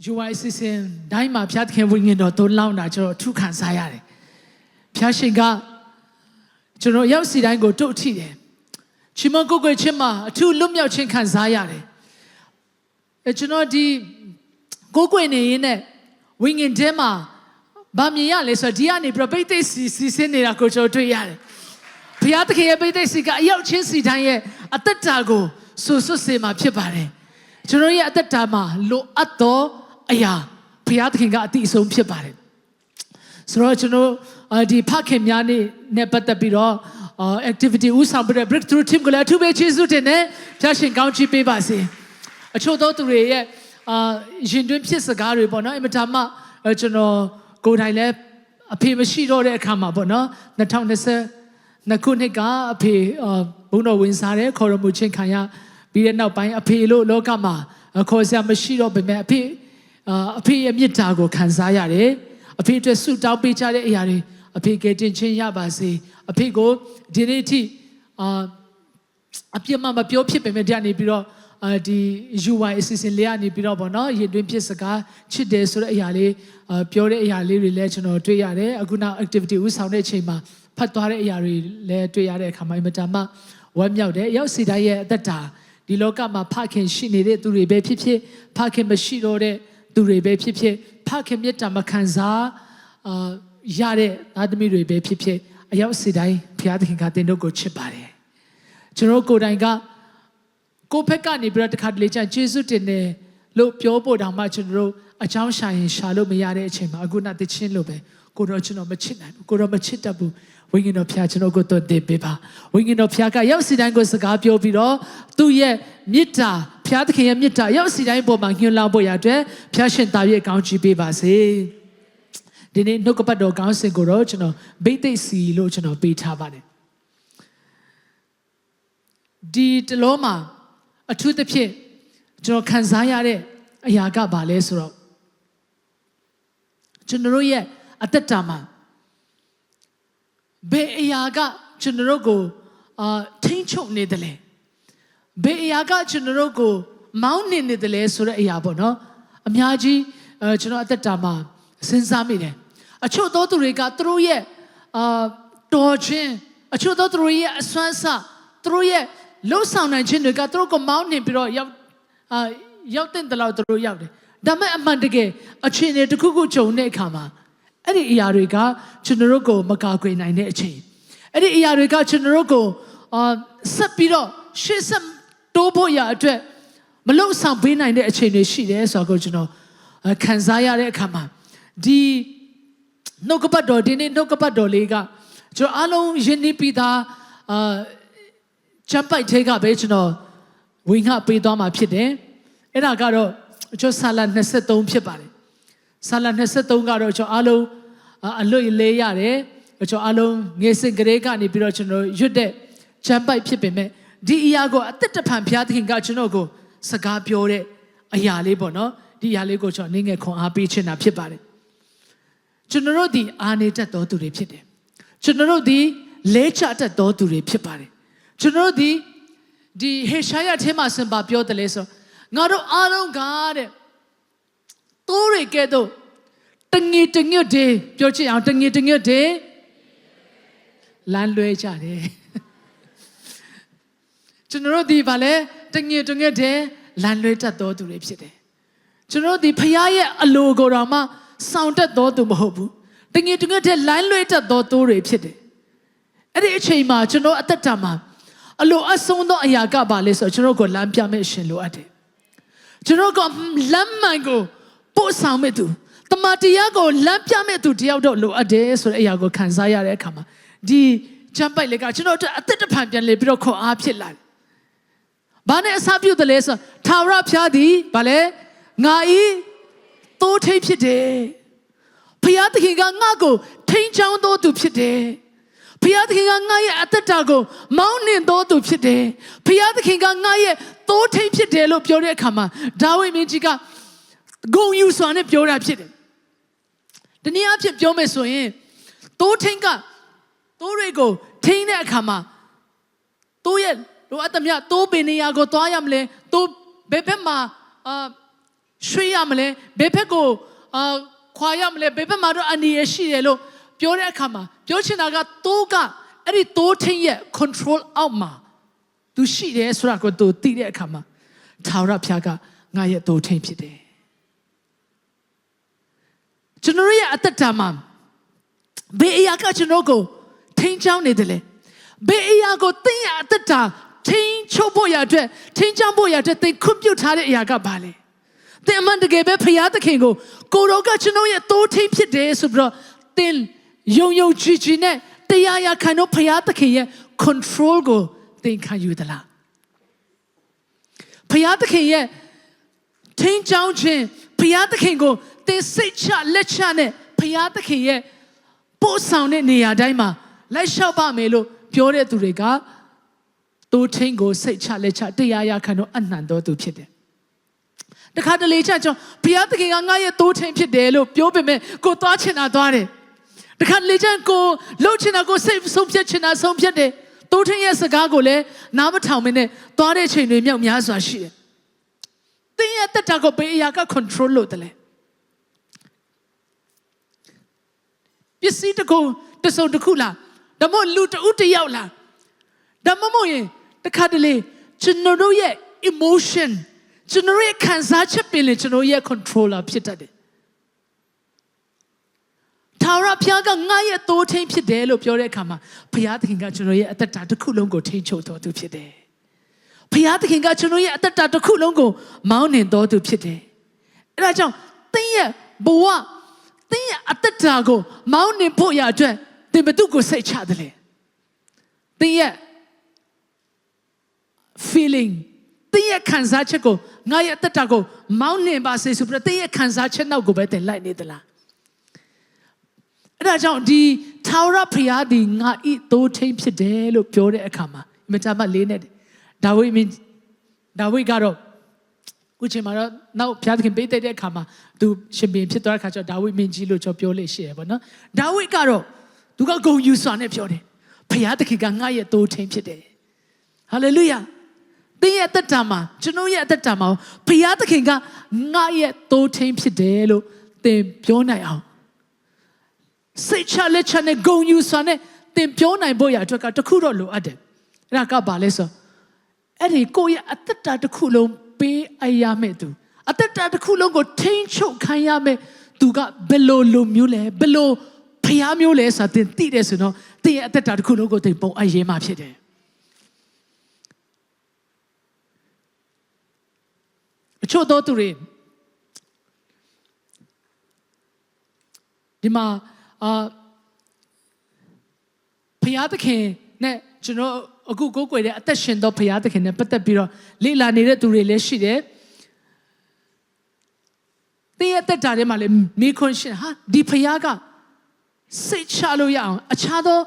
UI အစီအစဉ်တိုင်းမှာဖျားသခင်ဝိညာဉ်တော်သွန်းလောင်းတာကျွန်တော်အထူးခံစားရတယ်ဖျားရှင်ကကျွန်တော်ရောက်စီတိုင်းကိုတုတ်ထိတယ်ချီးမွမ်းကိုးကွယ်ခြင်းမှာအထူးလွတ်မြောက်ခြင်းခံစားရတယ်ကျွန်တော်ဒီကိုးကွယ်နေရင်နဲ့ဝိညာဉ်ထဲမှာဗာမြင်ရလဲဆိုတော့ဒီကနေပြပိတ်သိစီစင်းနေတာကိုကျွန်တော်တွေ့ရတယ်ဘုရားသခင်ရဲ့ပိတ်သိစီကအရောက်ချင်းစီတိုင်းရဲ့အသက်တာကိုဆူဆွတ်စေမှာဖြစ်ပါတယ်ကျွန်တော်ရဲ့အသက်တာမှာလိုအပ်သောအရာဘုရားသခင်ကအတိအဆုံးဖြစ်ပါတယ်ဆိုတော့ကျွန်တော်ဒီဖခင်များနဲ့ပတ်သက်ပြီးတော့activity ဦးဆောင်ပြီး breakthrough team ကိုလည်းအထူးပဲကျေးဇူးတင်တယ်ဖျားရှင်ကောင်းချီးပေးပါစေအချို့သောသူတွေရဲ့ရင်တွင်းဖြစ်စကားတွေပေါ့နော်အင်မတန်မှကျွန်တော်ကိုယ်တိုင်လည်းအဖေမရှိတော့တဲ့အခါမှာပေါ့နော်2022ခုနှစ်ကအဖေဘုန်းတော်ဝင်စားတယ်ခေါ်ရမှုချင်းခံရပြီးတဲ့နောက်ပိုင်းအဖေလို့လောကမှာခေါ်စရာမရှိတော့ပေမဲ့အဖေရဲ့မြတ်တာကိုခံစားရတယ်အဖေအတွက်ဆုတောင်းပေးကြတဲ့အရာတွေအဖေကတင်ချင်းရပါစေအဖေကိုဒီနေ့ထိအပြစ်မှမပြောဖြစ်ပေမဲ့ဒီကနေပြီးတော့ဒီ UI အစီအစဉ်လေးကနေပြီးတော့ဗောနော်ရင်တွင်းဖြစ်စကားချစ်တယ်ဆိုတဲ့အရာလေးပြောတဲ့အရာလေးတွေလည်းကျွန်တော်တွေ့ရတယ်အခုနောက် activity ဦးဆောင်တဲ့အချိန်မှာဖတ်သွားတဲ့အရာတွေလည်းတွေ့ရတဲ့အခါမှာအင်မတန်မှဝမ်းမြောက်တယ်ရောက်စီတိုင်းရဲ့အသက်တာဒီလောကမှာဖခင်ရှိနေတဲ့သူတွေပဲဖြစ်ဖြစ်ဖခင်မရှိတော့တဲ့သူတွေပဲဖြစ်ဖြစ်ဖခင်မြတ်တာမခံစားရတဲ့သားသမီးတွေပဲဖြစ်ဖြစ်အရောက်စီတိုင်းဘုရားသခင်ကတင်တို့ကိုချစ်ပါတယ်ကျွန်တော်ကိုယ်တိုင်ကကိုဖက်ကနေပြီးတော့တခါတလေကျကျေးဇူးတင်တယ်လို့ပြောဖို့တောင်မှကျွန်တော်တို့အကြောင်းရှာရင်ရှာလို့မရတဲ့အချိန်မှာအခုနတချင်းလို့ပဲကိုတော့ကျွန်တော်မချစ်နိုင်ဘူးကိုတော့မချစ်တတ်ဘူးဝိညာဉ်တော်ဖျားကျွန်တော်ကိုသွန်သင်ပေးပါဝိညာဉ်တော်ဖျားကရောက်စီတိုင်းကိုစကားပြောပြီးတော့သူ့ရဲ့မေတ္တာဖျားသခင်ရဲ့မေတ္တာရောက်စီတိုင်းပေါ်မှာညှို့လောင်းဖို့ရတဲ့ဖျားရှင်တာရဲ့ကောင်းချီးပေးပါစေဒီနေ့နှုတ်ကပတ်တော်ကောင်းစင်ကိုတော့ကျွန်တော်ဘိသိက်စီလို့ကျွန်တော်ပေးထားပါတယ်ဒီတလုံးမှာအထူးသဖြင့်ကျွန်တော်ခံစားရတဲ့အရာကဘာလဲဆိုတော့ကျွန်တော်ရဲ့အသက်တာမှာဘယ်အရာကကျွန်တော်တို့ကိုထိမ့်ချုပ်နေတယ်လဲဘယ်အရာကကျွန်တော်တို့ကိုမောင်းနေတယ်လဲဆိုတဲ့အရာပေါ့နော်အများကြီးကျွန်တော်အသက်တာမှာစဉ်းစားမိတယ်အချို့သောသူတွေကသူတို့ရဲ့တော်ခြင်းအချို့သောသူတို့ရဲ့အစွမ်းစသူတို့ရဲ့လှုပ်ဆောင်နိုင်ခြင်းတွေကသူတို့ကိုမောင်းနှင်ပြီးတော့ရောက်တဲ့တလောက်သူတို့ရောက်တယ်ဒါပေမဲ့အမှန်တကယ်အခြေအနေတစ်ခုခုကြုံတဲ့အခါမှာအဲ့ဒီအရာတွေကကျွန်တော်တို့ကိုမကာကွယ်နိုင်တဲ့အချိန်အဲ့ဒီအရာတွေကကျွန်တော်တို့ကိုဆက်ပြီးတော့ရှေ့ဆက်တိုးဖို့ရအတွက်မလုံဆောင်ပေးနိုင်တဲ့အချိန်တွေရှိတယ်ဆိုတော့ကျွန်တော်ခံစားရတဲ့အခါမှာဒီနှုတ်ကပတ်တော်ဒီနေ့နှုတ်ကပတ်တော်လေးကကျွန်တော်အားလုံးယဉ်နေပြီးသားချမ်းပိုက်ထဲကပဲကျွန်တော်ဝင်ခပေးသွားမှာဖြစ်တယ်အဲ့ဒါကတော့ကျွန်တော်ဆာလ23ဖြစ်ပါတယ်ဆာလ23ကတော့ကျွန်တော်အားလုံးအလွတ်လေးရတယ်ကျွန်တော်အားလုံးငယ်စဉ်ကလေးကနေပြီးတော့ကျွန်တော်ရွတ်တဲ့ချမ်းပိုက်ဖြစ်ပေမဲ့ဒီအရာကိုအသက်တဖန်ဘုရားသခင်ကကျွန်တော်ကိုစကားပြောတဲ့အရာလေးပေါ့နော်ဒီအရာလေးကိုကျွန်တော်နည်းငယ်ခွန်အားပေးချင်တာဖြစ်ပါတယ်ကျွန်တော်တို့ဒီအာနေတတ်တော်သူတွေဖြစ်တယ်ကျွန်တော်တို့ဒီလဲချတတ်တော်သူတွေဖြစ်ပါတယ်ကျွန်တော်တို့ဒီဟေရှာယထဲမှာစင်ပါပြောတယ်လေဆိုငါတို့အားလုံးကတဲ့တိုးတွေကဲ့သို့တငီတငွတ်တွေပြောချင်အောင်တငီတငွတ်တွေလမ်းလွဲကြတယ်ကျွန်တော်တို့ဒီဗာလဲတငီတငွတ်တွေလမ်းလွဲတတ်တော်သူတွေဖြစ်တယ်ကျွန်တော်တို့ဒီဖခင်ရဲ့အလိုကိုတော့မှဆောင်တတ်တော်သူမဟုတ်ဘူးတငီတငွတ်တွေလမ်းလွဲတတ်တော်သူတွေဖြစ်တယ်အဲ့ဒီအချိန်မှာကျွန်တော်အသက်တာမှာအလိုအဆုံးသောအရာကပါလဲဆိုတော့ကျွန်တော်ကိုလမ်းပြမဲ့ရှင်လိုအပ်တယ်ကျွန်တော်ကလမ်းမှန်ကိုပို့ဆောင်မဲ့သူတမန်တရားကိုလမ်းပြမဲ့သူတယောက်တော့လိုအပ်တယ်ဆိုတဲ့အရာကိုခံစားရတဲ့အခါမှာဒီချမ်းပိုက်လေးကကျွန်တော်အသက်တဖန်ပြန်လေပြီးတော့ခွန်အားဖြစ်လာတယ်။ဘာနဲ့အစားပြုတ်တယ်လဲဆိုထာဝရဘုရားသည်ဗာလဲငါဤတိုးထိပ်ဖြစ်တယ်။ဘုရားသခင်ကငါ့ကိုထိန်းချောင်းတော်သူဖြစ်တယ်။ဘုရားသခင်ကငါရဲ့အသက်တာကိုမောင်းနှင်တော်သူဖြစ်တယ်။ဘုရားသခင်ကငါရဲ့တိုးထိပ်ဖြစ်တယ်လို့ပြောတဲ့အခါမှာဒါဝိမင်းကြီးကဂုဏ်ယူစွာနဲ့ပြောတာဖြစ်တယ်။ဒီနေ့အဖြစ်ပြောမယ်ဆိုရင်တိုးထိန်ကတိုးတွေကိုထိန်းတဲ့အခါမှာတိုးရဲ့လိုအပ်သမျှတိုးပင်နေရာကိုသွားရမလဲတိုးဘယ်ဘက်မှာ ရွှေ့ရမလဲဘယ်ဘက်ကိုခွာရမလဲဘယ်ဘက်မှာတော့အန္တရာယ်ရှိတယ်လို့ပြောတဲ့အခါမှာပြောချင်တာကသိုးကအဲ့ဒီသိုးထင်းရဲ့ control အောက်မှာသူရှိတယ်ဆိုတာကိုသူသိတဲ့အခါမှာထာဝရဘုရားကငါရဲ့သိုးထင်းဖြစ်တယ်ကျွန်တော်ရဲ့အသက်တာမှာဘယ်အရာကကျွန်တော်ကိုထိန်းချောင်းနေတယ်လဲဘယ်အရာကိုသင်ရဲ့အသက်တာထိန်းချုပ်ဖို့ရအတွက်ထိန်းချောင်းဖို့ရအတွက်သင်ခွင့်ပြုထားတဲ့အရာကဘာလဲသင်အမှန်တကယ်ပဲဖခင်သခင်ကိုကိုတော်ကကျွန်တော်ရဲ့သိုးထိန်းဖြစ်တယ်ဆိုပြီးတော့သင်ယုံကြည်နဲ့တရားရခံတော့ဖခင်သခင်ရဲ့ control ကိုသင်ခံယူသလားဖခင်သခင်ရဲ့ထိန်းချောင်းခြင်းဖခင်သခင်ကိုသင်စိတ်ချလက်ချနဲ့ဖခင်သခင်ရဲ့ပို့ဆောင်တဲ့နေရာတိုင်းမှာလိုက်လျှောက်ပါမယ်လို့ပြောတဲ့သူတွေကသိုးထင်းကိုစိတ်ချလက်ချတရားရခံတော့အနှံတော်သူဖြစ်တယ်တခါတလေကျကျွန်ဘုရားသခင်ကငါရဲ့သိုးထင်းဖြစ်တယ်လို့ပြောပေမဲ့ကိုသွားချင်တာသွားတယ်တခါတလေကျကိုလှုပ်ချင်တာကိုစိတ်ဆုံးဖြတ်ချင်တာဆုံးဖြတ်တယ်သိုးထင်းရဲ့စကားကိုလည်းနားမထောင်မနဲ့သွားတဲ့ချိန်တွေမြောက်များစွာရှိတယ်သင်ရဲ့တက်တာကိုဘယ်အရာက control လုပ်တယ်လဲပစ္စည်းတစ်ခုတစ်စုံတစ်ခုလားဒါမှမဟုတ်လူတစ်ဦးတစ်ယောက်လားဒါမှမဟုတ်ရင်တခါတလေကျွန်တော်တို့ရဲ့ emotion ကျွန်တော်ရဲ့ခံစားချက်ပင်လေကျွန်တော်ရဲ့ controller ဖြစ်တတ်တယ်ထာဝရဘုရားကငါရဲ့သိုးထိန်ဖြစ်တယ်လို့ပြောတဲ့အခါမှာဘုရားသခင်ကကျွန်တော်ရဲ့အသက်တာတစ်ခုလုံးကိုထိန်းချုပ်တော်သူဖြစ်တယ်ဘုရားသခင်ကကျွန်တော်ရဲ့အသက်တာတစ်ခုလုံးကိုမောင်းနှင်တော်သူဖြစ်တယ်အဲဒါကြောင့်သင်ရဲ့ဘဝသင်ရဲ့အသက်တာကိုမောင်းနှင်ဖို့ရအတွက်သင်ဘသူကိုစိတ်ချတယ်လေသင်ရဲ့ feeling သင်ရဲ့ခံစားချက်ကိုငါရဲ့အသက်တာကိုမောင်းနှင်ပါစေဆိုပြီးတော့သင်ရဲ့ခံစားချက်နောက်ကိုပဲသင်လိုက်နေသလားအဲ့ဒါကြောင့်ဒီထာဝရဘုရားဒီငါဤသိုးထိန်ဖြစ်တယ်လို့ပြောတဲ့အခါမှာအမြဲတမ်းလေးနဲ့ဒါဝိကတော့ခုချိန်မှာတော့နောက်ဘုရားသခင်ပေးတဲ့အခါမှာသူရှင်ဘင်ဖြစ်သွားတဲ့အခါကျတော့ဒါဝိမင်းကြီးလို့ပြောလို့ရှိရပါတော့ဒါဝိကတော့သူကဂုဏ်ယူစွာနဲ့ပြောတယ်ဘုရားသခင်ကငါရဲ့သိုးထိန်ဖြစ်တယ်ဟာလေလုယာသင်ရဲ့အသက်တာမှာကျွန်တော်ရဲ့အသက်တာမှာဘုရားသခင်ကငါရဲ့သိုးထိန်ဖြစ်တယ်လို့သင်ပြောနိုင်အောင်စိတ်ချလက်ချနဲ့ဂုဏ်ယူစွာနဲ့သင်ပြောနိုင်ဖို့ရအတွက်ကတခုတော့လိုအပ်တယ်အဲ့ဒါကဘာလဲဆိုအဲ့ဒီကိုယ့်ရဲ့အသက်တာတစ်ခုလုံးပေးအပ်ရမယ်သူအသက်တာတစ်ခုလုံးကိုထိန်းချုပ်ခံရမယ်သူကဘယ်လိုလူမျိုးလဲဘယ်လိုဖျားမျိုးလဲဆိုတာသင်သိတယ်ဆိုတော့သင်ရဲ့အသက်တာတစ်ခုလုံးကိုသင်ပုံအပ်ရမှာဖြစ်တယ်အချို့သောသူတွေဒီမှာဘုရားသခင်နဲ့ကျွန်တော်အခုကိုးကွယ်တဲ့အသက်ရှင်သောဘုရားသခင်နဲ့ပတ်သက်ပြီးတော့လေ့လာနေတဲ့သူတွေလည်းရှိတယ်သင်ရဲ့အသက်တာထဲမှာလည်းမိခွန်းရှင်ဟာဒီဘုရားကစိတ်ချလို့ရအောင်အခြားသော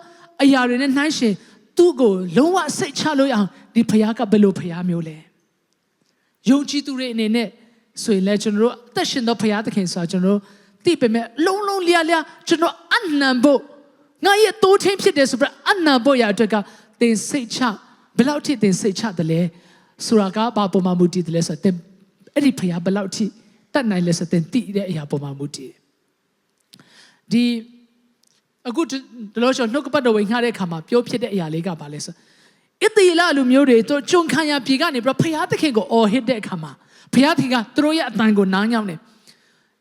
အရာတွေနဲ့နှိုင်းရှင်သူ့ကိုလုံးဝစိတ်ချလို့ရအောင်ဒီဘုရားကဘယ်လိုဘုရားမျိုးလဲယုံကြည်သူတွေအနေနဲ့ဆိုရင်လည်းကျွန်တော်တို့အသက်ရှင်သောဘုရားသခင်ဆိုတာကျွန်တော်တို့သိပေမဲ့လုံးလုံးလျားလျားကျွန်တော်အနံဖို့ငါရဲ့တိုးထင်းဖြစ်တယ်ဆိုပြီးအနံဖို့ရအတွက်ကသင်စိတ်ချဘယ်လောက်ထိသင်စိတ်ချတယ်လဲဆိုတာကဘာပေါ်မှာမူတည်တယ်လဲဆိုတော့သင်အဲ့ဒီဘုရားဘယ်လောက်ထိတတ်နိုင်လဲဆိုတော့သင်သိတဲ့အရာပေါ်မှာမူတည်ဒီအခုဒီလိုဆိုနှုတ်ကပတ်တော်ဝင်ခါတဲ့အခါမှာပြောဖြစ်တဲ့အရာလေးကဘာလဲဆိုဣသရေလလူမျိုးတွေတို့ဂျုံခံရပြည်ကနေပြီးတော့ဘုရားသခင်ကိုအော်ဟစ်တဲ့အခါမှာဘုရားသခင်ကသူတို့ရဲ့အတန်ကိုနားညောင်းတယ်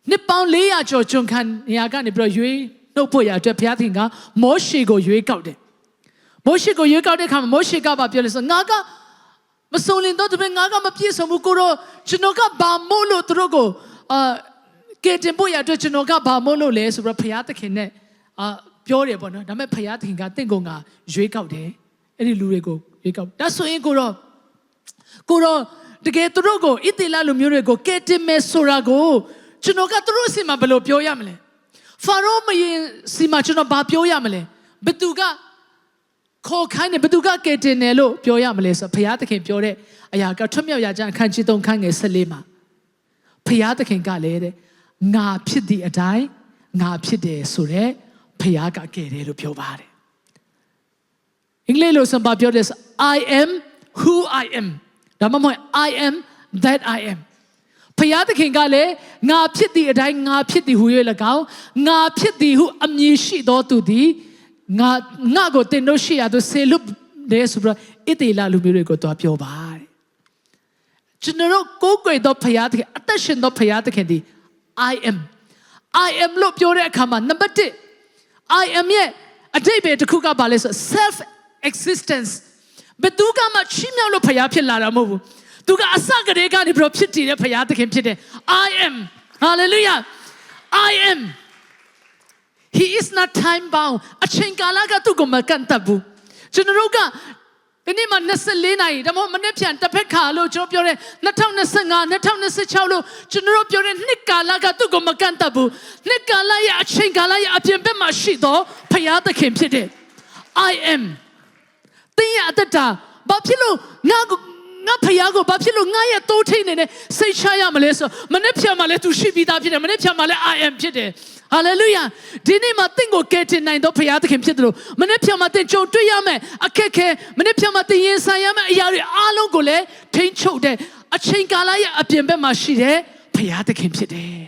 နှစ်ပေါင်း400ကျော်ဂျုံခံရကနေပြီးတော့ရွေးနှုတ်ဖို့ရအတွက်ဘုရားသခင်ကမောရှေကိုရွေးကောက်တယ်မောရှေကိုရွေးကောက်တဲ့အခါမှာမောရှေကဘာပြောလဲဆိုငါကမစုံလင်တော့တပည့်ငါကမပြည့်စုံဘူးကိုတော့ကျွန်တော်ကဘာမို့လို့သူတို့ကိုကဲတင်ဖို့ရအတွက်ကျွန်တော်ကဘာမို့လို့လဲဆိုပြီးတော့ဘုရားသခင်နဲ့ပြောတယ်ပေါ့နော်ဒါပေမဲ့ဘုရားသခင်ကတင့်ကုန်ကရွေးကောက်တယ်အဲ့ဒီလူတွေကိုရွေးကောက်ဒါဆိုရင်ကိုတော့တကယ်သူတို့ကိုဣသရေလလူမျိုးတွေကိုကဲတင်မယ်ဆိုတာကိုကျွန်တော်ကသူတို့အစီမှာဘယ်လိုပြောရမလဲဖာရောမင်းစီမှာကျွန်တော်ဘာပြောရမလဲဘသူကခေါ်ခိုင်းတယ်ဘသူကကဲတင်တယ်လို့ပြောရမလဲဆိုဘုရားသခင်ပြောတဲ့အရာကထွတ်မြောက်ရာကျမ်းအခန်းကြီး3ခန်းငယ်14မှာဘုရားသခင်ကလည်းတဲ့ငါဖြစ်သည့်အတိုင်းငါဖြစ်တယ်ဆိုတဲ့ဘုရားကကဲတယ်လို့ပြောပါတယ်အင်္ဂလိပ်လိုဆိုဘာပြောတယ် I am who I am ဒါမှမဟုတ် I am that I am ဖယားသခင်ကလည်းငါဖြစ်သည့်အတိုင်းငါဖြစ်သည်ဟု၍၎င်းငါဖြစ်သည်ဟုအမည်ရှိသောသူသည်ငါကိုတင်တို့ရှိရသူဆေလွတ်တယ်ဆိုပြီးဣသေလလူမျိုးတွေကိုတွားပြောပါတဲ့ကျွန်တော်ကိုယ်ကိုယ်သောဖယားသခင်အသက်ရှင်သောဖယားသခင်ဒီ I am လို့ပြောတဲ့အခါမှာနံပါတ်1 I am ရဲ့အတိတ်ပဲတစ်ခုကပါလဲဆို self existence ဘယ်သူကမှချီးမြှောက်လို့ဖယားဖြစ်လာတာမဟုတ်ဘူးသူကအစကတည်းကနေပြီးတော့ဖြစ်တည်တဲ့ဖယားသခင်ဖြစ်တယ် I am hallelujah I am he is not time bound အချိန်ကာလကသူ့ကိုမကန့်သတ်ဘူးကျွန်တော်တို့ကဒီနေ့မှာ24နိုင်ဒါမှမဟုတ်မနေ့ပြန်တစ်ဖက်ခါလို့ကျွန်တော်ပြောတဲ့2025 2026လို့ကျွန်တော်တို့ပြောတဲ့နှစ်ကာလကသူ့ကိုမကန့်သတ်ဘူးနှစ်ကာလရဲ့အချိန်ကာလရဲ့အပြင်ဘက်မှာရှိသောဖယားသခင်ဖြစ်တယ် I am တင်းရအတ္တဘာဖြစ်လို့ငါဖယားကိုဘာဖြစ်လို့ငါရဲ့တိုးထိန်နေနဲ့စိတ်ချရမလဲဆိုမနေ့ပြန်မှာလဲသူရှိပြီးသားဖြစ်တယ်မနေ့ပြန်မှာလဲ I am ဖြစ်တယ်ဟာလေလုယာဒီနေ့မှာတင့်ကိုကယ်တင်နိုင်သောဖယားသခင်ဖြစ်တယ်လို့မနေ့ပြန်မှာတင့်ကြုံတွေ့ရမယ်အခက်ခဲမနေ့ပြန်မှာတင့်ရင်ဆိုင်ရမယ်အရာတွေအားလုံးကိုလည်းထိန်းချုပ်တဲ့အချိန်ကာလရဲ့အပြင်ဘက်မှာရှိတဲ့ဖယားသခင်ဖြစ်တယ်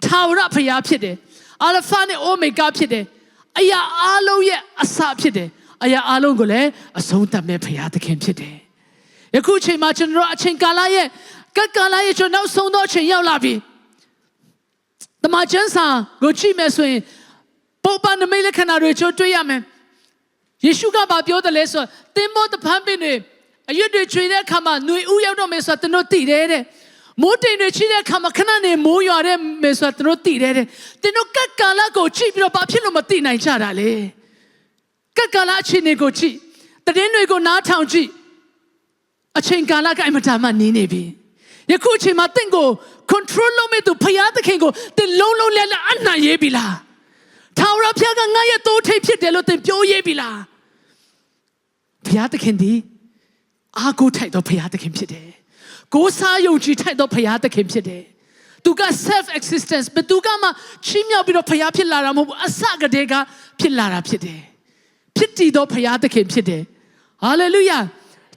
ထာဝရဖယားဖြစ်တယ်အာလဖာနဲ့အိုမေဂါဖြစ်တယ်အရာအားလုံးရဲ့အစဖြစ်တယ်အရာအားလုံးကိုလည်းအဆုံးသတ်မဲ့ဖယားသခင်ဖြစ်တယ်ယခုအချိန်မှာကျွန်တော်အချိန်ကာလရဲ့ကကာလရဲ့ကျွန်တော်နောက်ဆုံးသောအချိန်ရောက်လာပြီတမန်ကျမ်းစာကိုကြည့်မယ်ဆိုရင်ပုပ္ပနမိတ်လက္ခဏာတွေကျွန်တော်တွေ့ရမယ်ယေရှုကပြောတယ်လေဆိုသင်္ဘောတဖန်ပင်တွေအရွတ်တွေချွေတဲ့အခါမှာຫນွေဥရောက်တော့မယ်ဆိုတာတို့သိတယ်တဲ့မိုးတိမ်တွေချိတဲ့အခါမှာခဏနေမိုးရွာတဲ့မယ်ဆိုတာတို့သိတယ်တဲ့သင်တို့ကကာလကိုကြည့်ပြီးတော့ဘာဖြစ်လို့မသိနိုင်ကြတာလဲကကာလအချိန်တွေကိုကြည့်တည်င်းတွေကိုနားထောင်ကြည့်အချိန်ကာလကအမှန်တမ်းနေပြီယခုအချိန်မှာတင့်ကို control လုပ်မဲ့သူဖယားသခင်ကိုတင်လုံးလဲအနှံ့ရေးပြီလားထာဝရဘုရားကငါရဲ့တိုးထိပ်ဖြစ်တယ်လို့တင်ပြောရေးပြီလားဘုရားသခင်ဒီအာကိုထိုက်တော့ဘုရားသခင်ဖြစ်တယ်ကိုးစားယုံကြည်ထိုက်တော့ဘုရားသခင်ဖြစ်တယ်သူက self existence ဘယ်သူကမှချီးမြှောက်ပြီးတော့ဘုရားဖြစ်လာတာမဟုတ်ဘူးအစကတည်းကဖြစ်လာတာဖြစ်တယ်ဖြစ်တည်တော့ဘုရားသခင်ဖြစ်တယ်ဟာလေလုယာ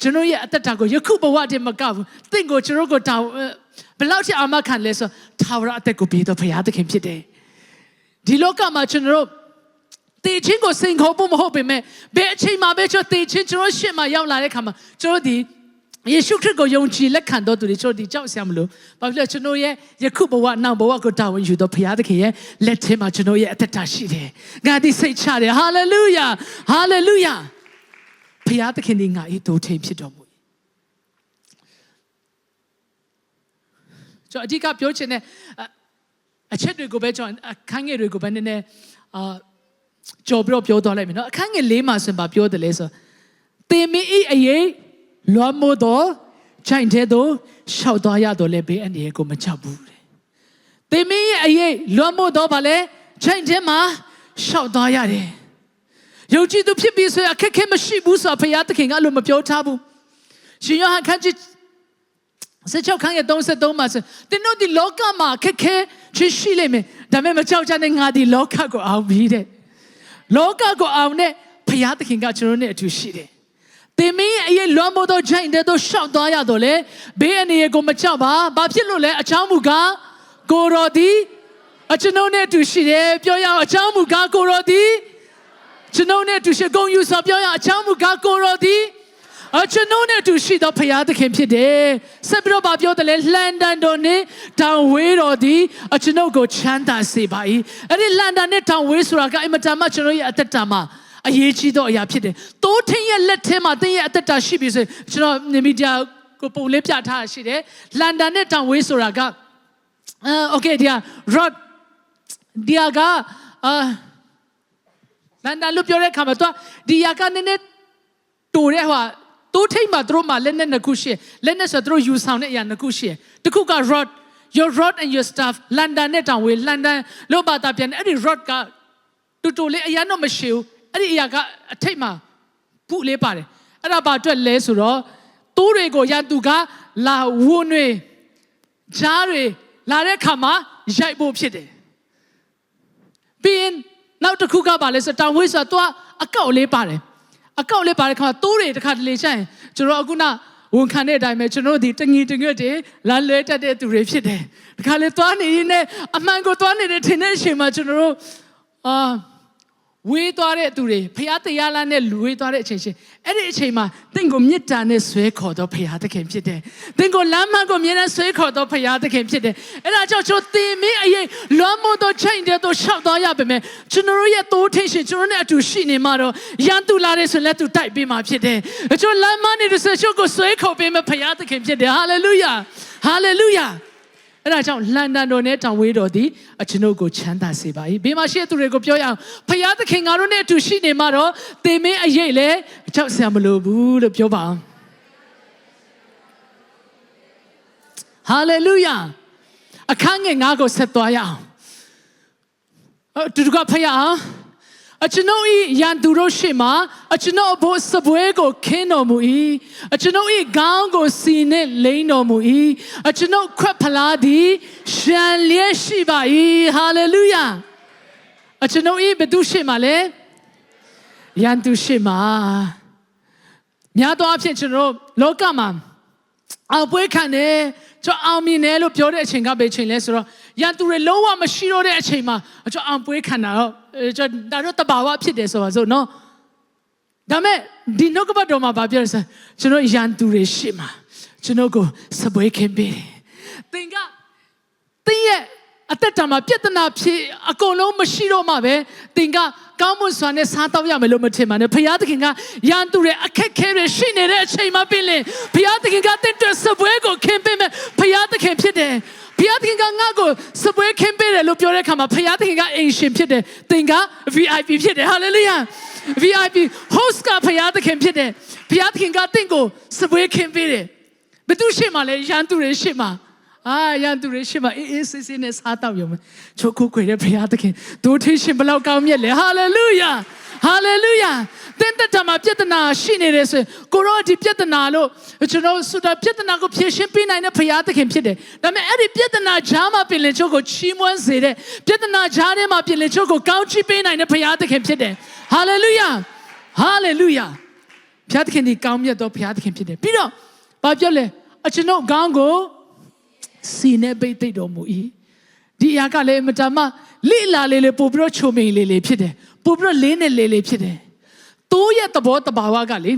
ကျွန်တော်ရဲ့အသက်တာကိုယခုဘဝတည်းမကဘူးတင့်ကိုကျွန်တော်ကိုတောင်းဘယ်လောက်ထိအာမခံလဲဆိုထာဝရအသက်ကိုပေးတော့ဘုရားသခင်ဖြစ်တယ်ဒီလောကမှာကျွန်တော်တေချင်းကိုစိန်ခေါ်ဖို့မဟုတ်ပေမဲ့ဘယ်အချိန်မှာပဲကျွန်တော်တေချင်းကျွန်တော်ရှေ့မှာရောက်လာတဲ့ခါမှာကျွန်တော်ဒီယေရှုခရစ်ကိုယုံကြည်လက်ခံတော်သူတွေကျွန်တော်ဒီကြောက်စရာမလိုဘာဖြစ်လဲကျွန်တော်ရဲ့ယခုဘဝနောက်ဘဝကိုတာဝန်ယူတော့ဘုရားသခင်ရဲ့လက်ထဲမှာကျွန်တော်ရဲ့အသက်တာရှိတယ်ငါဒီစိတ်ချတယ်ဟာလေလုယာဟာလေလုယာဘုရားသခင်ဒီငါဤတိုးထိန်ဖြစ်တော်မူကျွန်တော်အဓိကပြောချင်တဲ့အချက်တွေကိုပဲကျွန်တော်အခန်းငယ်တွေကိုပဲနည်းနည်းကြော်ပြီးတော့ပြောသွားလိုက်မယ်နော်အခန်းငယ်၄မှာဆိုရင်ပြောတယ်လဲဆိုသင်မင်းဤအရေးလွမ်းမိုးတော့ခြိုင်တဲ့တော့ရှောက်သွားရတော့လဲဘေးအနေကိုမချဘူးတဲ့သင်မင်းရဲ့အရေးလွမ်းမိုးတော့ဗာလဲခြိုင်တဲ့မှာရှောက်သွားရတယ်ယုံကြည်သူဖြစ်ပြီးဆိုရင်အခက်ခဲမရှိဘူးဆိုတာဘုရားသခင်ကလို့မပြောထားဘူးရှင်ယောဟန်ခန်းကြီး16ခန်းရဲ့33မှာဆိုတင်းတို့ဒီလောကမှာခက်ခဲချင်းရှိလိမ့်မယ်ဒါပေမဲ့မကြောက်ကြနဲ့ငါဒီလောကကိုအောင်ပြီးတဲ့လောကကိုအောင်တဲ့ဘုရားသခင်ကကျွန်တော်နဲ့အတူရှိတယ်တင်မင်းရဲ့အရေးလွမ်းမိုးသောဂျိုင်းတဲ့တို့ရှောက်သွားရတော့လေဘေးအနေကိုမကြောက်ပါဘာဖြစ်လို့လဲအချောင်းမူကားကိုရော်ဒီကျွန်တော်နဲ့အတူရှိတယ်ပြောရအောင်အချောင်းမူကားကိုရော်ဒီကျွန်တော်နဲ့အတူရှိဂုဏ်ယူစွာပြောရအောင်အချောင်းမူကားကိုရော်ဒီကျွန်တော်နဲ့အတူရှိသောဘုရားသခင်ဖြစ်တယ်ဆက်ပြီးတော့ပြောတယ်လေလန်ဒန်တော်နဲ့တောင်ဝေးတော်ဒီကျွန်တော်ကိုချမ်းသာစေပါ၏အဲ့ဒီလန်ဒန်နဲ့တောင်ဝေးဆိုတာကအင်မတန်မှကျွန်တော်ရဲ့အသက်တာမှာအရေးကြီးသောအရာဖြစ်တယ်တိုးထင်းရဲ့လက်ထဲမှာတင်းရဲ့အသက်တာရှိပြီဆိုကျွန်တော်မီဒီယာကိုပုံလေးပြထားရှိတယ်လန်ဒန်နဲ့တောင်ဝေးဆိုတာကโอเคဒီက rod ဒီကလန်ဒန်လို့ပြောတဲ့အခါမှာတော့ဒီကနည်းနည်းတိုးတဲ့ဟိုတိုးထိတ်မှာတို့မှာလက်နဲ့နှစ်ခုရှိလက်နဲ့ဆိုတော့ယူဆောင်တဲ့အရာနှစ်ခုရှိတစ်ခုက rod your rod and your staff လန်ဒန်နဲ့တောင်ဝေးလန်ဒန်လို့ဘာသာပြန်အဲ့ဒီ rod ကတူတူလေးအရာတော့မရှိဘူးအဲ့ဒီအရာကအထိတ်မှာဖုလေးပါတယ်အဲ့ဒါဘာအတွက်လဲဆိုတော့တိုးတွေကိုရန်သူကလာဝုန်းတွေဂျားတွေလာတဲ့ခါမှာရိုက်ဖို့ဖြစ်တယ်ပြီးရင်နောက်တစ်ခုကဘာလဲဆိုတောင်ဝေးဆိုတော့အကောက်လေးပါတယ်အကောက်လေးပါတဲ့ခါတိုးတွေတစ်ခါတလေချရင်ကျွန်တော်အခုန ဝန်ခံတဲ့အတိုင်းပဲကျွန်တော်တို့ဒီတငီတငွတ်တွေလမ်းလွဲတတ်တဲ့သူတွေဖြစ်တယ်ဒီခါလေသွားနေရင်လည်းအမှန်ကိုသွားနေတဲ့ထင်တဲ့အချိန်မှာကျွန်တော်တို့ဝေးသွားတဲ့သူတွေဖခင်တရားလမ်းနဲ့လူဝေးသွားတဲ့အချိန်ချင်းအဲ့ဒီအချိန်မှာတင့်ကိုမေတ္တာနဲ့ဆွဲခေါ်တော့ဖခင်သခင်ဖြစ်တယ်။တင့်ကိုလမ်းမကိုမြင်နဲ့ဆွဲခေါ်တော့ဖခင်သခင်ဖြစ်တယ်။အဲ့ဒါကြောင့်ကျွန်တော်သင်မင်းအရေးလွမ်းမိုးတော့ချိန်တဲ့တော့ရှောက်သွားရပါမယ်။ကျွန်တော်ရဲ့တိုးထင်းရှင်ကျွန်တော်နဲ့အတူရှိနေမှာတော့ရန်သူလာတဲ့ဆိုလက်သူတိုက်ပေးမှာဖြစ်တယ်။ကျွန်တော်လမ်းမနေတဲ့ဆိုကျွန်တော်ကိုဆွဲခေါ်ပေးမယ်ဖခင်သခင်ဖြစ်တယ်။ဟာလေလုယာ။ဟာလေလုယာ။အဲ့ဒါကြောင့်လန်ဒန်တော်နဲ့တောင်ဝေးတော်သည်ကျွန်ုပ်ကိုချမ်းသာစေပါ၏ဘေးမှာရှိတဲ့သူတွေကိုပြောရအောင်ဖခင်သခင်ငါတို့နဲ့အတူရှိနေမှာတော့သင်မင်းအရေးလည်းကြောက်စရာမလိုဘူးလို့ပြောပါအောင်ဟာလေလုယာအခန်းငယ်9ကိုဆက်သွားရအောင်တူတူကဖခင်ကျွန်ုပ်၏ရန်သူတို့ရှေ့မှာကျွန်ုပ်ဘိုးစပွဲကိုခင်းတော်မူ၏ကျွန်ုပ်၏ခေါင်းကိုစီနှင့်လိမ့်တော်မူ၏ကျွန်ုပ်ခွက်ဖလားသည်ရှံလျက်ရှိပါ၏ဟာလေလုယာကျွန်ုပ်၏ဘသူရှေ့မှာလဲရန်သူရှေ့မှာများသောအားဖြင့်ကျွန်တော်လောကမှာအောင်ပွဲခံတယ်ကျွန်တော်အောင်မြင်တယ်လို့ပြောတဲ့အချိန်ကပဲအချိန်လဲဆိုတော့ရန်သူတွေလုံးဝမရှိတော့တဲ့အချိန်မှာကျွန်တော်အောင်ပွဲခံတာတော့ကျွန်တော်ဒါတော့တဘာဝဖြစ်တယ်ဆိုပါစို့နော်ဒါမဲ့ဒီနှုတ်ကပတ်တော်မှာဗာပြောရစကျွန်တော်ရန်သူတွေရှေ့မှာကျွန်တော်ကိုစပွဲခင်းပေးတယ်သင်ရဲ့အသက်တာမှာပြဿနာဖြစ်အကုန်လုံးမရှိတော့မှပဲသင်ကကောင်းမွန်စွာနဲ့စားတော့ရမယ်လို့မထင်ပါနဲ့ဖခင်သခင်ကရန်သူတွေအခက်ခဲတွေရှိနေတဲ့အချိန်မှာပြင်လေဖခင်သခင်ကတင့်တဲ့စပွဲကိုခင်းပေးမယ်ဖခင်သခင်ဖြစ်တယ်ဖခင်သခင်ကငါ့ကိုစပွဲခင်းပေးတယ်လို့ပြောတဲ့အခါမှာဖခင်သခင်ကအင်ရှင်ဖြစ်တယ်သင်က VIP ဖြစ်တယ်ဟာလေလုယာ VIP host ကဖခင်သခင်ဖြစ်တယ်ဖခင်သခင်ကတင့်ကိုစပွဲခင်းပေးတယ်ဘယ်သူရှိမှလဲရန်သူတွေရှိမှရန်သူတွေရှိမှအေးစစ်စစ်နဲ့စားတော့ရုံပဲချိုးခုခွေတဲ့ဘုရားသခင်ဒိုးထင်းရှင်ဘလောက်ကောင်းမြတ်လဲဟာလေလုယာဟာလေလုယာသင်တတ်မှာပြဿနာရှိနေတယ်ဆိုရင်ကိုရောဒီပြဿနာလို့ကျွန်တော်ဆိုတော့ပြဿနာကိုဖြေရှင်းပေးနိုင်တဲ့ဘုရားသခင်ဖြစ်တယ်ဒါပေမဲ့အဲ့ဒီပြဿနာကြားမှာပြင်လင်ချိုးကိုချီးမွမ်းစေတဲ့ပြဿနာကြားထဲမှာပြင်လင်ချိုးကိုကောင်းချီးပေးနိုင်တဲ့ဘုရားသခင်ဖြစ်တယ်ဟာလေလုယာဟာလေလုယာဘုရားသခင်ဒီကောင်းမြတ်သောဘုရားသခင်ဖြစ်တယ်ပြီးတော့ဘာပြောလဲကျွန်တော်ခေါင်းကိုစီနဲ့ပိတ်သိတော်မူ၏ဒီအရာကလည်းမတမလိလာလေးပို့ပြီးတော့ချုံမိန်လေးဖြစ်တယ်ပို့ပြီးတော့လေးနဲ့လေးဖြစ်တယ်သူ့ရဲ့သဘောတဘာဝကလေ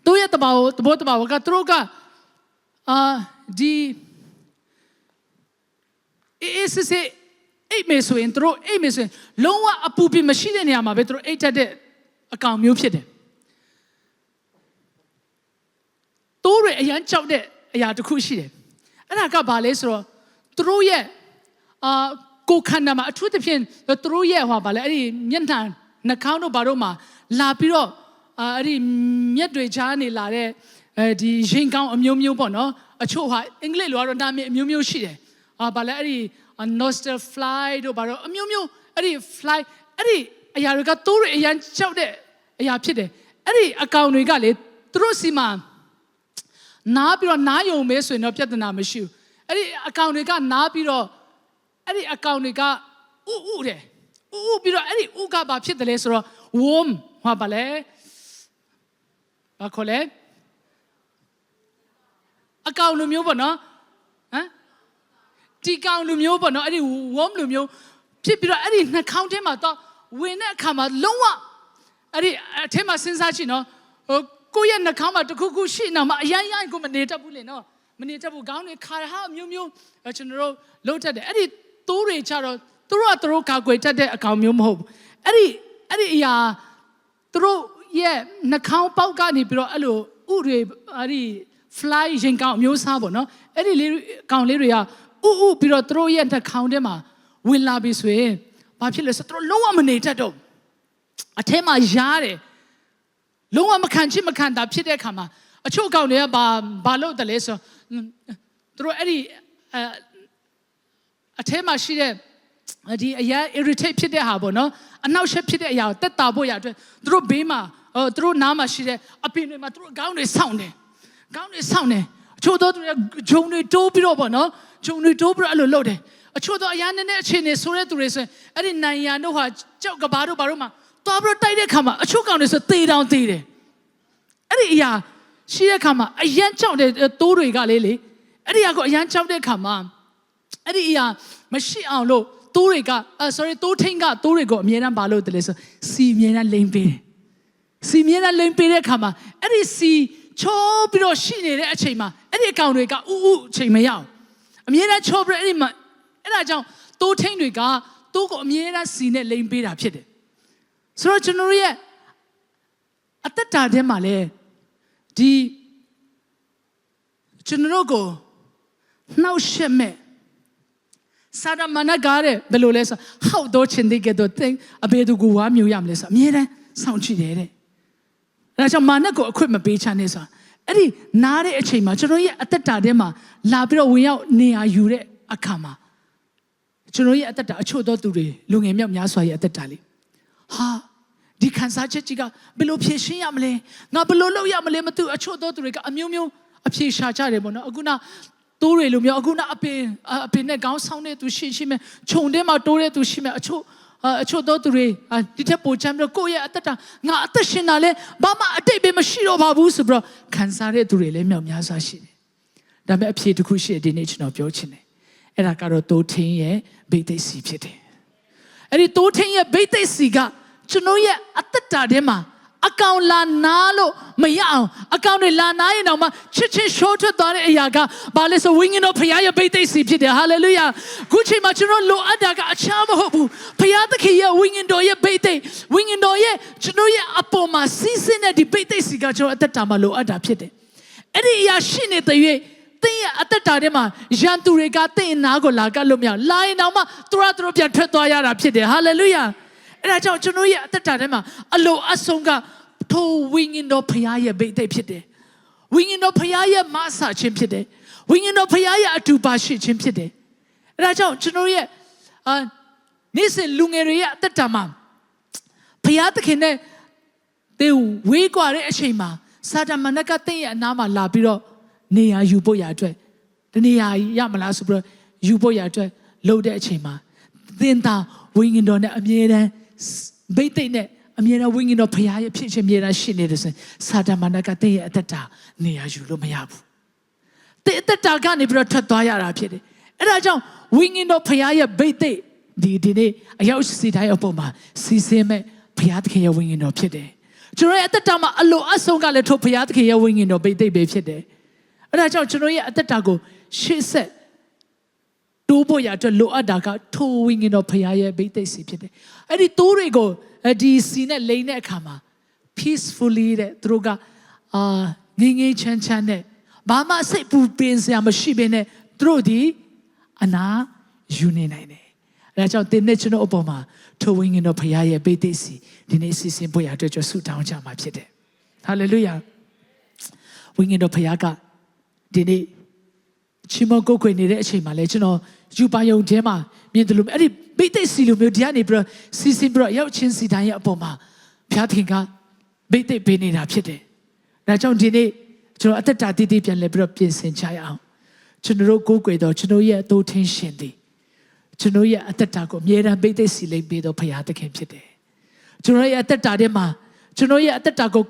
သူ့ရဲ့သဘောတဘာဝကသူတို့ကဒီအေးစစ်အိတ်မေဆိုရင်သူတို့အိတ်မေဆိုရင်လုံးဝအပူပြမရှိတဲ့နေရာမှာပဲသူတို့အိတ်တက်တဲ့အကောင်မျိုးဖြစ်တယ်တိုးတွေအရန်ကြောက်တဲ့အရာတစ်ခုရှိတယ်အဲ့ဒါကဘာလဲဆိုတော့သူတို့ရဲ့ကိုခန္ဓာမှာအထူးသဖြင့်သူတို့ရဲ့ဟောဘာလဲအဲ့ဒီမျက်နှာနှာခေါင်းတို့ဘာတို့မှာလာပြီးတော့အဲ့ဒီမျက်တွေချားနေလာတဲ့ဒီရင်ကောင်းအမျိုးမျိုးပေါ့နော်အချို့ဟာအင်္ဂလိပ်လိုကတော့နာမည်အမျိုးမျိုးရှိတယ်ဘာလဲအဲ့ဒီ nostril fly တို့ဘာတို့အမျိုးမျိုးအဲ့ဒီ fly အဲ့ဒီအရာတွေကတိုးတွေအရန်ကြောက်တဲ့အရာဖြစ်တယ်အဲ့ဒီအကောင်တွေကလေသူတို့စီမှာနားပြီးတော့နားယုံမဲဆိုရင်တော့ပြဿနာမရှိဘူးအဲ့ဒီအကောင်တွေကနားပြီးတော့အဲ့ဒီအကောင်တွေကဥတယ်ဥပြီးတော့အဲ့ဒီဥကဘာဖြစ်တယ်လဲဆိုတော့ warm ဟာဘာလဲဘာခေါ်လဲအကောင်လိုမျိုးပေါ့နော်ဟမ်ဒီကောင်လိုမျိုးပေါ့နော်အဲ့ဒီ warm လိုမျိုးဖြစ်ပြီးတော့အဲ့ဒီနှာခေါင်းထဲမှာတော့ဝင်တဲ့အခါမှာလုံးဝအဲ့ဒီအထဲမှာစဉ်းစားကြည့်နော်ကိုယ့်ရဲ့နှာခေါင်းမှာတခုခုရှိနေမှာအရင်ကိုမနေတတ်ဘူးလေနော်မနေတတ်ဘူးခေါင်းတွေခါဟာမျိုးမျိုးကျွန်တော်တို့လှုပ်တတ်တယ်အဲ့ဒီသိုးတွေချတော့သူတို့ကာကွယ်တတ်တဲ့အကောင်မျိုးမဟုတ်ဘူးအဲ့ဒီအရာသူတို့ရဲ့နှာခေါင်းပေါက်ကနေပြီးတော့အဲ့လိုဥတွေအဲ့ဒီ fly ရင်ကောင်အမျိုးစားပေါ့နော်အဲ့ဒီလေးကောင်လေးတွေကဥပြီးတော့သူတို့ရဲ့နှာခေါင်းထဲမှာဝင်လာပြီဆိုရင်ဘာဖြစ်လဲဆိုတော့သူတို့လုံးဝမနေတတ်တော့အထဲမှာရားတယ်လုံးဝမခံချစ်မခံတာဖြစ်တဲ့အခါမှာအချို့ကောင်တွေကဘာလို့တလဲဆိုသူတို့အဲ့ဒီအထဲမှာရှိတဲ့ဒီအရာ irritate ဖြစ်တဲ့ဟာပေါ့နော်အနောက်ရှက်ဖြစ်တဲ့အရာကိုတက်တာဖို့ရအတွက်သူတို့ဘေးမှာသူတို့နားမှာရှိတဲ့အပင်တွေမှာသူတို့ခေါင်းတွေဆောင်းတယ်အချို့တော့သူတွေဂျုံတွေတိုးပြီးတော့ပေါ့နော်ဂျုံတွေတိုးပြီးတော့အဲ့လိုလုပ်တယ်အချို့တော့အရာနဲ့အခြေအနေဆိုတဲ့သူတွေဆိုရင်အဲ့ဒီနိုင်ရန်တို့ဟာကြောက်ကဘာတို့မှာသွားပြီးတော့တိုက်တဲ့ခါမှာအချို့ကောင်တွေဆိုသေတယ်အဲ့ဒီအရာ ရှိတဲ့ခါမှာအရန်ကြောက်တဲ့တိုးတွေကလေအဲ့ဒီကအရန်ကြောက်တဲ့ခါမှာအဲ့ဒီအရာမရှိအောင်လို့တိုးတွေကတိုးထင်းကတိုးတွေကိုအမြဲတမ်းပါလို့တလဲဆိုစီအမြဲတမ်းလိမ့်ပေးတယ်စီအမြဲတမ်းလိမ့်ပေးတဲ့ခါမှာအဲ့ဒီစီချိုးပြီးတော့ရှိနေတဲ့အချိန်မှာအဲ့ဒီအကောင်တွေကဥအချိန်မရအောင်အမြဲတမ်းချိုးပြီးအဲ့ဒီမှာအဲ့ဒါကြောင့်တိုးထင်းတွေကတိုးကိုအမြဲတမ်းစီနဲ့လိမ့်ပေးတာဖြစ်တယ်ဆိုတော့ကျွန်တော်ရဲ့အသက်တာထဲမှာလေဒီကျွန်တော်ကိုနှောက်ရှက်မဲ့စာဒမနကားတဲ့ဘယ်လိုလဲဆိုဟောက်တော့ချင်းတဲ့ကတော့သင်အဘေသူကိုဝါမျိုးရမလဲဆိုအမြဲတမ်းစောင့်ကြည့်တယ်တဲ့ဒါကြောင့်မာနကိုအခွင့်မပေးချမ်းနေဆိုအဲ့ဒီနားတဲ့အချိန်မှာကျွန်တော်ရဲ့အသက်တာထဲမှာလာပြီးတော့ဝင်ရောက်နေရာယူတဲ့အခါမှာကျွန်တော်ရဲ့အသက်တာအချို့သောသူတွေလူငယ်မြောက်များစွာရဲ့အသက်တာလေးဟာဒီခံစားချက်ကြီးကဘယ်လိုဖြေရှင်းရမလဲငါဘယ်လိုလုပ်ရမလဲမသိအချို့သောသူတွေကအမျိုးမျိုးအဖြေရှာကြတယ်ပေါ့နော်အခုနတိုးတွေလိုမျိုးအခုနအပင်နဲ့ခေါင်းဆောင်တဲ့သူရှိမယ်ခြုံထဲမှာတိုးတဲ့သူရှိမယ်အချို့သောသူတွေဒီထက်ပိုချမ်းပြီးတော့ကိုယ့်ရဲ့အသက်တာငါအသက်ရှင်တာလဲဘာမှအတိတ်ပဲမရှိတော့ပါဘူးဆိုပြီးတော့ခံစားတဲ့သူတွေလည်းမြောက်များစွာရှိတယ်ဒါပေမဲ့အဖြေတစ်ခုရှိတဲ့ဒီနေ့ကျွန်တော်ပြောချင်တယ်အဲ့ဒါကတော့တိုးထင်းရဲ့ဗိသိက်စီဖြစ်တယ်အဲ့ဒီတိုးထင်းရဲ့ဗိသိက်စီကကျွန်တော်ရဲ့အသက်တာထဲမှာအကောင်လာနာလို့မရအောင်အကောင်တွေလာနာရင်တော့မှချစ်ချင်းရှိုးထွက်သွားတဲ့အရာကဘာလဲဆိုဝိညာဉ်တော်ဖခင်ရဲ့ဗိသိက်စီဖြစ်တယ်ဟာလေလုယာခုချိန်မှာကျွန်တော်လိုအပ်တာကအချမ်းမဟုတ်ဘူးဖခင်သခင်ရဲ့ဝိညာဉ်တော်ရဲ့ဗိသိက်ဝိညာဉ်တော်ရဲ့ကျွန်တော်ရဲ့အပေါ်မှာစီးဆင်းတဲ့ဒီဗိသိက်စီကကျွန်တော်အသက်တာမှာလိုအပ်တာဖြစ်တယ်အဲ့ဒီအရာရှိနေတဲ့၍သင်ရဲ့အသက်တာထဲမှာရန်သူတွေကသင်နာကိုလာကလို့မရလာရင်တော့မှသူတို့ပြန်ထွက်သွားရတာဖြစ်တယ်ဟာလေလုယာအဲ့ဒါကြောင့်ကျွန်တော်ရဲ့အသက်တာထဲမှာအလိုအဆုံးကထိုဝိညာဉ်တော်ဖခင်ရဲ့ဗိသိက်ဖြစ်တယ်ဝိညာဉ်တော်ဖခင်ရဲ့မဆာခြင်းဖြစ်တယ်ဝိညာဉ်တော်ဖခင်ရဲ့အတူပါရှိခြင်းဖြစ်တယ်အဲ့ဒါကြောင့်ကျွန်တော်ရဲ့နေ့စဉ်လူငယ်တွေရဲ့အသက်တာမှာဖခင်သခင်နဲ့တေဝေးကွာတဲ့အချိန်မှာစာတမန်ကတင့်ရဲ့အနားမှာလာပြီးတော့နေရာယူဖို့ရအတွက်ဒီနေရာရမလားဆိုပြီးတော့ယူဖို့ရအတွက်လှုပ်တဲ့အချိန်မှာသင်သာဝိညာဉ်တော်နဲ့အမြဲတမ်းဗိသိက်နဲ့အမြဲတမ်းဝိညာဉ်တော်ဖခင်ရဲ့ဖြစ်ခြင်းအမြဲတမ်းရှိနေတယ်ဆိုရင်စာတမန်ကတင့်ရဲ့အသက်တာနေရာယူလို့မရဘူးတဲ့အသက်တာကနေပြီးတော့ထွက်သွားရတာဖြစ်တယ်အဲ့ဒါကြောင့်ဝိညာဉ်တော်ဖခင်ရဲ့ဗိသိက်ဒီနေ့အရောက်စီတိုင်းအပေါ်မှာစီစဉ်မဲ့ဖခင်သခင်ရဲ့ဝိညာဉ်တော်ဖြစ်တယ်ကျွန်တော်ရဲ့အသက်တာမှာအလိုအဆုံးကလည်းထိုဖခင်သခင်ရဲ့ဝိညာဉ်တော်ဗိသိက်ပဲဖြစ်တယ်အဲ့ဒါကြောင့်ကျွန်တော်ရဲ့အသက်တာကိုရှေ့ဆက်တိုးဖို့ရအတွက်လိုအပ်တာကထိုဝိညာဉ်တော်ဖခင်ရဲ့ဗိသိက်စီဖြစ်တယ်အဲ့ဒီတိုးတွေကိုဒီစီနဲ့လိန်တဲ့အခါမှာ peacefully တဲ့သူတို့ကငြိမ်းငြိမ်းချမ်းချမ်းနဲ့ဘာမှစိတ်ပူပင်စရာမရှိဘဲနဲ့သူတို့ဒီအနာယူနေနိုင်တယ်အဲဒါကြောင့်သင်နဲ့ကျွန်တော်အပေါ်မှာထိုဝိညာဉ်တော်ဖခင်ရဲ့ဗိသိက်စီဒီနေ့စီစဉ်ဖို့ရအတွက်ကျွန်တော်ဆုတောင်းကြမှာဖြစ်တယ်ဟာလေလုယာဝိညာဉ်တော်ဖခင်ကဒီနေ့ချီးမွမ်းကိုးကွယ်နေတဲ့အချိန်မှာလဲကျွန်တော်ယူပါယုံထဲမှာမြင်တယ်လို့အဲ့ဒီဗိသိက်စီလိုမျိုးဒီကနေပြီးတော့စီစဉ်ပြီးတော့ရောက်ချင်းစီတိုင်းရဲ့အပေါ်မှာဘုရားသခင်ကဗိသိက်ပေးနေတာဖြစ်တယ်။ဒါကြောင့်ဒီနေ့ကျွန်တော်အသက်တာတည်တည်ပြန်လဲပြီးတော့ပြင်ဆင်ကြရအောင်။ကျွန်တော်တို့ကိုးကွယ်တော့ကျွန်တော်ရဲ့အသိထင်းရှင်သည်ကျွန်တော်ရဲ့အသက်တာကိုအမြဲတမ်းဗိသိက်စီလိမ့်ပေးတော့ဘုရားသခင်ဖြစ်တယ်။ကျွန်တော်ရဲ့အသက်တာထဲမှာကျွန်တော်ရဲ့အသက်တာကို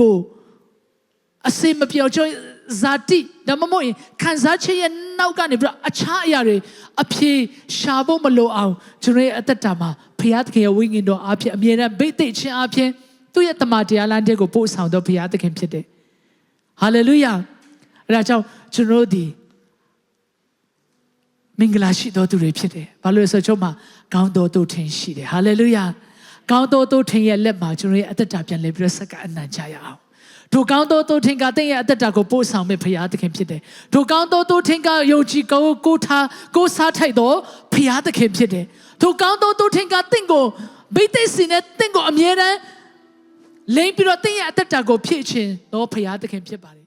ကိုအစင်မပြောချောဇာတိဒါမှမဟုတ်ခံစားချက်ရဲ့နောက်ကနေပြီးတော့အခြားအရာတွေအဖြေရှာဖို့မလိုအောင်ကျွန်တော်ရဲ့အသက်တာမှာဘုရားသခင်ရဲ့ဝိညာဉ်တော်အားဖြင့်အမြဲတမ်းဗိသိက်ခြင်းအားဖြင့်သူ့ရဲ့တမန်တရားလမ်းတဲ့ကိုပို့ဆောင်တော့ဘုရားသခင်ဖြစ်တယ်။ဟာလေလုယာ။အဲဒါကြောင့်ကျွန်တော်ဒီမင်္ဂလာရှိတော်သူတွေဖြစ်တယ်။ဘာလို့လဲဆိုတော့ကျွန်တော်ကောင်းတော်တို့ထင်ရှိတယ်။ဟာလေလုယာ။ကောင်းတော်တို့ထင်ရဲ့လက်မှာကျွန်တော်ရဲ့အသက်တာပြန်လဲပြီးတော့ဆက်ကအနံ့ချရအောင်။ထိုကောင်းသောသူထင်ကသင်ရဲ့အသက်တာကိုပို့ဆောင်မဲ့ဘုရားသခင်ဖြစ်တယ်။ထိုကောင်းသောသူထင်ကယုံကြည်ကိုစားထိုက်သောဘုရားသခင်ဖြစ်တယ်။ထိုကောင်းသောသူထင်ကသင်ကိုဗိသိက်စီနဲ့သင်ကိုအမြဲတမ်းလိမ့်ပြီးတော့သင်ရဲ့အသက်တာကိုဖြည့်ခြင်းသောဘုရားသခင်ဖြစ်ပါတယ်